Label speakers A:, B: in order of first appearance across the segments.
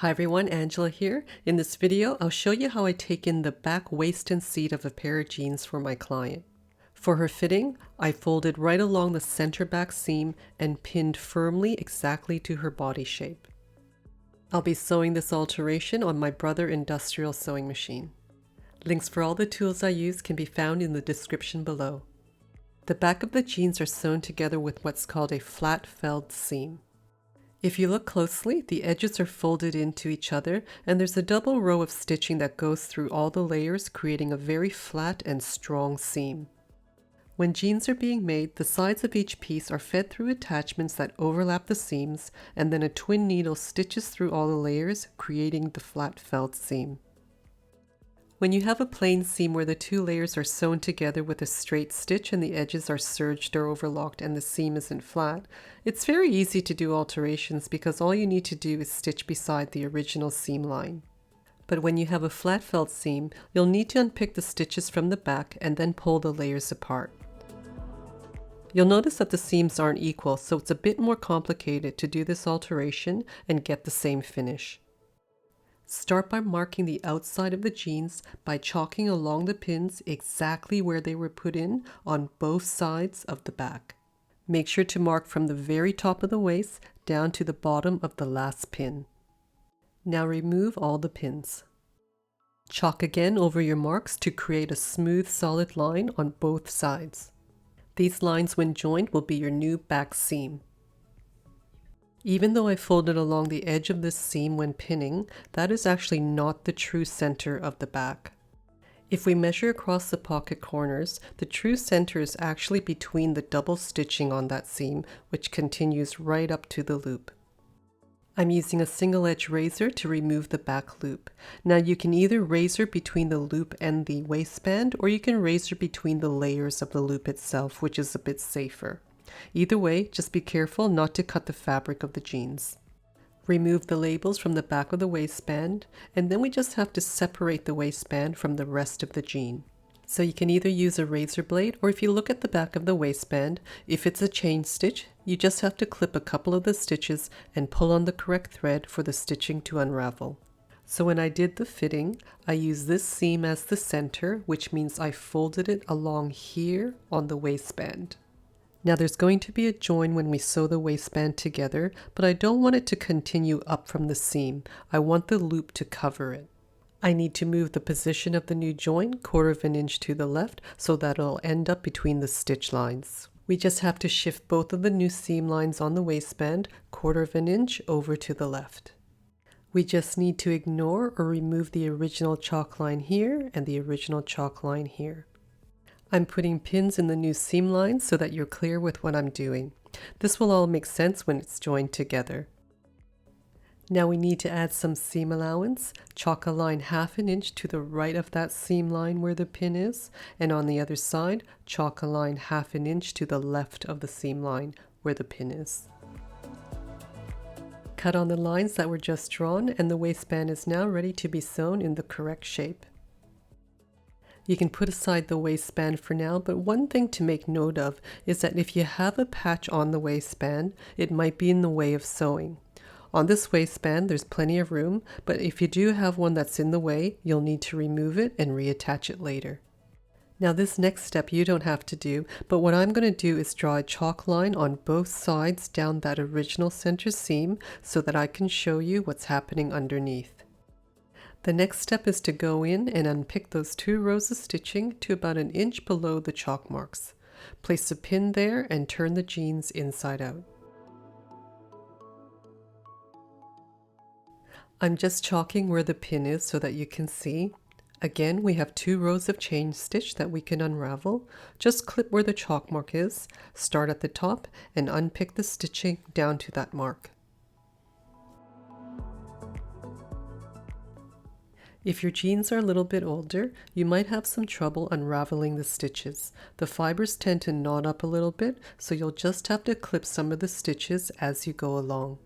A: Hi everyone, Angela here. In this video, I'll show you how I take in the back waist and seat of a pair of jeans for my client. For her fitting, I folded right along the center back seam and pinned firmly exactly to her body shape. I'll be sewing this alteration on my Brother industrial sewing machine. Links for all the tools I use can be found in the description below. The back of the jeans are sewn together with what's called a flat felled seam. If you look closely, the edges are folded into each other, and there's a double row of stitching that goes through all the layers, creating a very flat and strong seam. When jeans are being made, the sides of each piece are fed through attachments that overlap the seams, and then a twin needle stitches through all the layers, creating the flat felled seam. When you have a plain seam where the two layers are sewn together with a straight stitch and the edges are serged or overlocked and the seam isn't flat, it's very easy to do alterations because all you need to do is stitch beside the original seam line. But when you have a flat felt seam, you'll need to unpick the stitches from the back and then pull the layers apart. You'll notice that the seams aren't equal, so it's a bit more complicated to do this alteration and get the same finish. Start by marking the outside of the jeans by chalking along the pins exactly where they were put in on both sides of the back. Make sure to mark from the very top of the waist down to the bottom of the last pin. Now remove all the pins. Chalk again over your marks to create a smooth solid line on both sides. These lines when joined will be your new back seam. Even though I folded along the edge of this seam when pinning, that is actually not the true center of the back. If we measure across the pocket corners, the true center is actually between the double stitching on that seam, which continues right up to the loop. I'm using a single edge razor to remove the back loop. Now you can either razor between the loop and the waistband, or you can razor between the layers of the loop itself, which is a bit safer. Either way, just be careful not to cut the fabric of the jeans. Remove the labels from the back of the waistband, and then we just have to separate the waistband from the rest of the jean. So you can either use a razor blade, or if you look at the back of the waistband, if it's a chain stitch, you just have to clip a couple of the stitches and pull on the correct thread for the stitching to unravel. So when I did the fitting, I used this seam as the center, which means I folded it along here on the waistband. Now there's going to be a join when we sew the waistband together, but I don't want it to continue up from the seam. I want the loop to cover it. I need to move the position of the new join 1/4 of an inch to the left so that it'll end up between the stitch lines. We just have to shift both of the new seam lines on the waistband 1/4 of an inch over to the left. We just need to ignore or remove the original chalk line here and the original chalk line here. I'm putting pins in the new seam lines so that you're clear with what I'm doing. This will all make sense when it's joined together. Now we need to add some seam allowance. Chalk a line 1/2 an inch to the right of that seam line where the pin is, and on the other side, chalk a line 1/2 an inch to the left of the seam line where the pin is. Cut on the lines that were just drawn, and the waistband is now ready to be sewn in the correct shape. You can put aside the waistband for now, but one thing to make note of is that if you have a patch on the waistband, it might be in the way of sewing. On this waistband, there's plenty of room, but if you do have one that's in the way, you'll need to remove it and reattach it later. Now this next step you don't have to do, but what I'm going to do is draw a chalk line on both sides down that original center seam so that I can show you what's happening underneath. The next step is to go in and unpick those 2 rows of stitching to about an inch below the chalk marks. Place a pin there and turn the jeans inside out. I'm just chalking where the pin is so that you can see. Again, we have 2 rows of chain stitch that we can unravel. Just clip where the chalk mark is, start at the top, and unpick the stitching down to that mark. If your jeans are a little bit older, you might have some trouble unraveling the stitches. The fibers tend to knot up a little bit, so you'll just have to clip some of the stitches as you go along.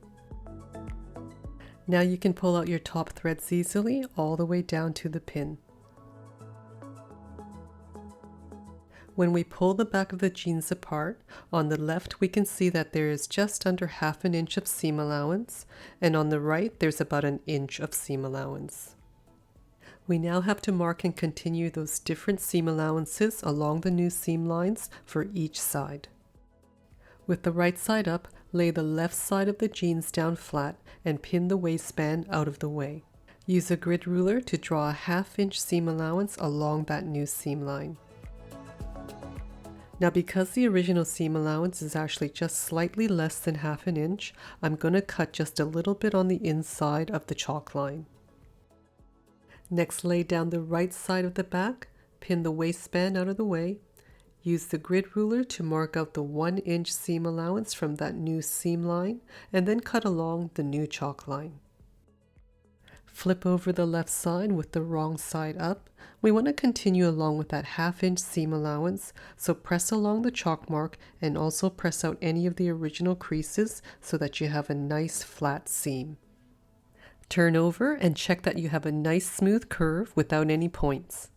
A: Now you can pull out your top threads easily all the way down to the pin. When we pull the back of the jeans apart, on the left we can see that there is just under half an inch of seam allowance, and on the right there's about an inch of seam allowance. We now have to mark and continue those different seam allowances along the new seam lines for each side. With the right side up, lay the left side of the jeans down flat and pin the waistband out of the way. Use a grid ruler to draw a half-inch seam allowance along that new seam line. Now, because the original seam allowance is actually just slightly less than half an inch, I'm going to cut just a little bit on the inside of the chalk line. Next, lay down the right side of the back, pin the waistband out of the way. Use the grid ruler to mark out the 1-inch seam allowance from that new seam line, and then cut along the new chalk line. Flip over the left side with the wrong side up. We want to continue along with that half-inch seam allowance, so press along the chalk mark and also press out any of the original creases so that you have a nice flat seam. Turn over and check that you have a nice smooth curve without any points.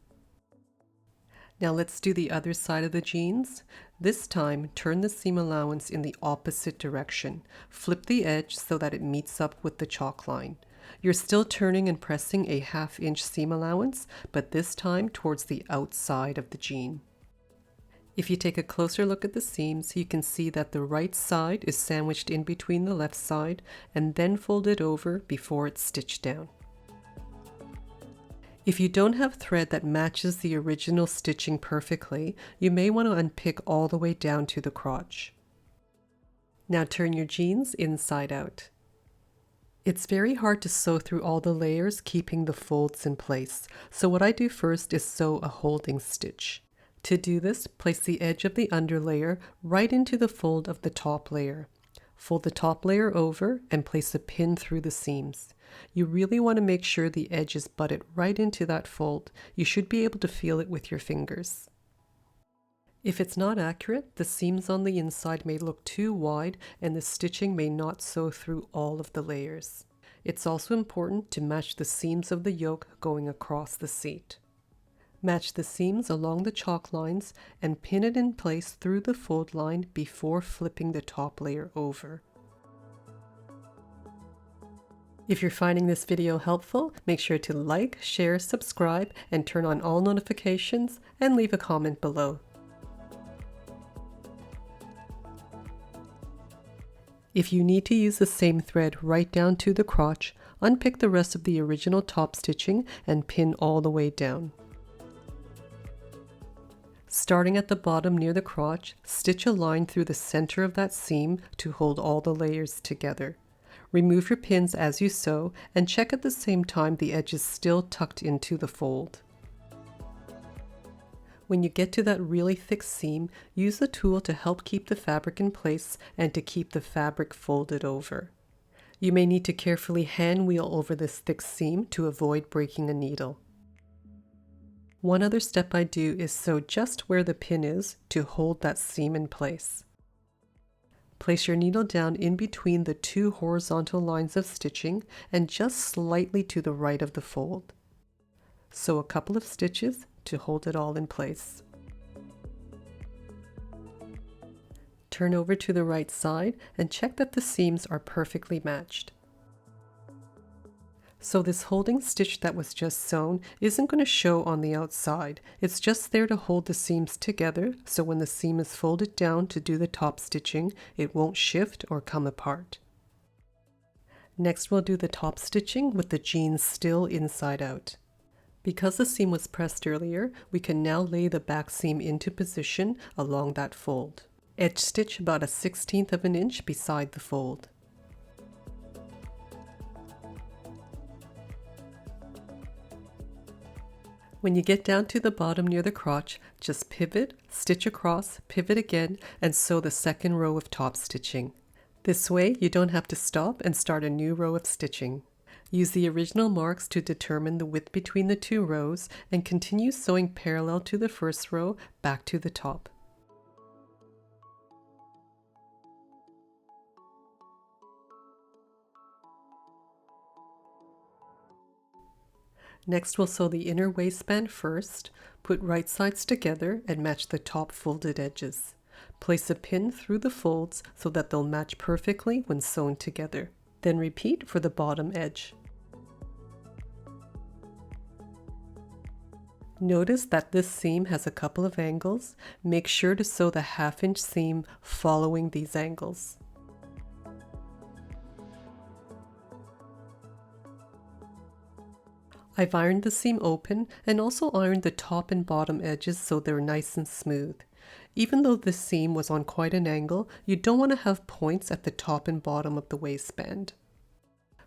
A: Now let's do the other side of the jeans. This time, turn the seam allowance in the opposite direction. Flip the edge so that it meets up with the chalk line. You're still turning and pressing a half-inch seam allowance, but this time towards the outside of the jean. If you take a closer look at the seams, you can see that the right side is sandwiched in between the left side and then folded over before it's stitched down. If you don't have thread that matches the original stitching perfectly, you may want to unpick all the way down to the crotch. Now turn your jeans inside out. It's very hard to sew through all the layers, keeping the folds in place. So what I do first is sew a holding stitch. To do this, place the edge of the underlayer right into the fold of the top layer. Fold the top layer over and place a pin through the seams. You really want to make sure the edge is butted right into that fold. You should be able to feel it with your fingers. If it's not accurate, the seams on the inside may look too wide and the stitching may not sew through all of the layers. It's also important to match the seams of the yoke going across the seat. Match the seams along the chalk lines and pin it in place through the fold line before flipping the top layer over. If you're finding this video helpful, make sure to like, share, subscribe, and turn on all notifications, and leave a comment below. If you need to use the same thread right down to the crotch, unpick the rest of the original top stitching and pin all the way down. Starting at the bottom near the crotch, stitch a line through the center of that seam to hold all the layers together. Remove your pins as you sew and check at the same time the edge is still tucked into the fold. When you get to that really thick seam, use the tool to help keep the fabric in place and to keep the fabric folded over. You may need to carefully hand wheel over this thick seam to avoid breaking a needle. One other step I do is sew just where the pin is to hold that seam in place. Place your needle down in between the two horizontal lines of stitching and just slightly to the right of the fold. Sew a couple of stitches to hold it all in place. Turn over to the right side and check that the seams are perfectly matched. So this holding stitch that was just sewn isn't going to show on the outside. It's just there to hold the seams together, so when the seam is folded down to do the top stitching, it won't shift or come apart. Next, we'll do the top stitching with the jeans still inside out. Because the seam was pressed earlier, we can now lay the back seam into position along that fold. Edge stitch about a 1/16 of an inch beside the fold. When you get down to the bottom near the crotch, just pivot, stitch across, pivot again, and sew the second row of top stitching. This way, you don't have to stop and start a new row of stitching. Use the original marks to determine the width between the two rows and continue sewing parallel to the first row back to the top. Next, we'll sew the inner waistband first. Put right sides together and match the top folded edges. Place a pin through the folds so that they'll match perfectly when sewn together. Then repeat for the bottom edge. Notice that this seam has a couple of angles. Make sure to sew the 1/2 inch seam following these angles. I've ironed the seam open and also ironed the top and bottom edges so they're nice and smooth. Even though this seam was on quite an angle, you don't want to have points at the top and bottom of the waistband.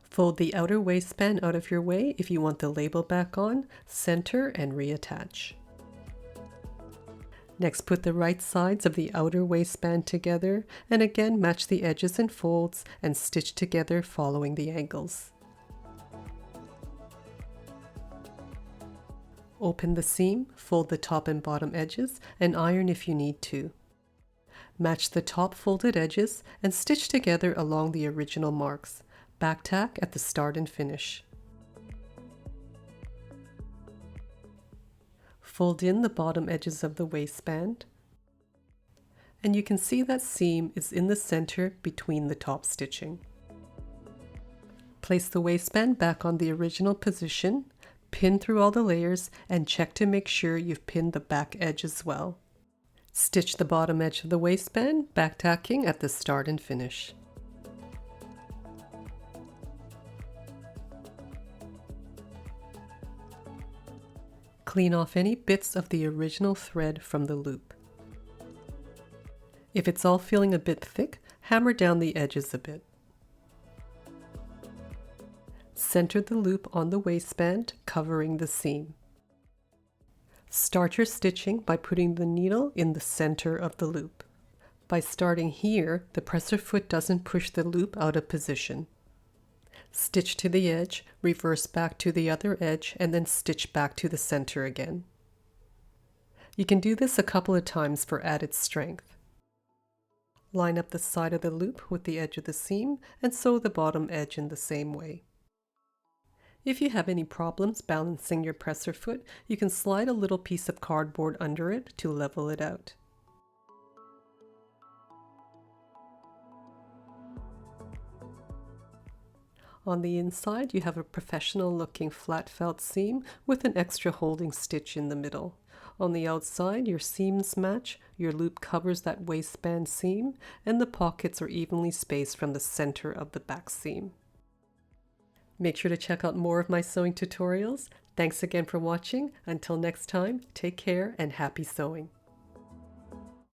A: Fold the outer waistband out of your way if you want the label back on, center and reattach. Next, put the right sides of the outer waistband together and again match the edges and folds and stitch together following the angles. Open the seam, fold the top and bottom edges, and iron if you need to. Match the top folded edges and stitch together along the original marks. Back tack at the start and finish. Fold in the bottom edges of the waistband, and you can see that seam is in the center between the top stitching. Place the waistband back on the original position. Pin through all the layers and check to make sure you've pinned the back edge as well. Stitch the bottom edge of the waistband, back tacking at the start and finish. Clean off any bits of the original thread from the loop. If it's all feeling a bit thick, hammer down the edges a bit. Center the loop on the waistband, covering the seam. Start your stitching by putting the needle in the center of the loop. By starting here, the presser foot doesn't push the loop out of position. Stitch to the edge, reverse back to the other edge, and then stitch back to the center again. You can do this a couple of times for added strength. Line up the side of the loop with the edge of the seam and sew the bottom edge in the same way. If you have any problems balancing your presser foot, you can slide a little piece of cardboard under it to level it out. On the inside, you have a professional looking flat felt seam with an extra holding stitch in the middle. On the outside, your seams match, your loop covers that waistband seam, and the pockets are evenly spaced from the center of the back seam. Make sure to check out more of my sewing tutorials. Thanks again for watching. Until next time, take care and happy sewing.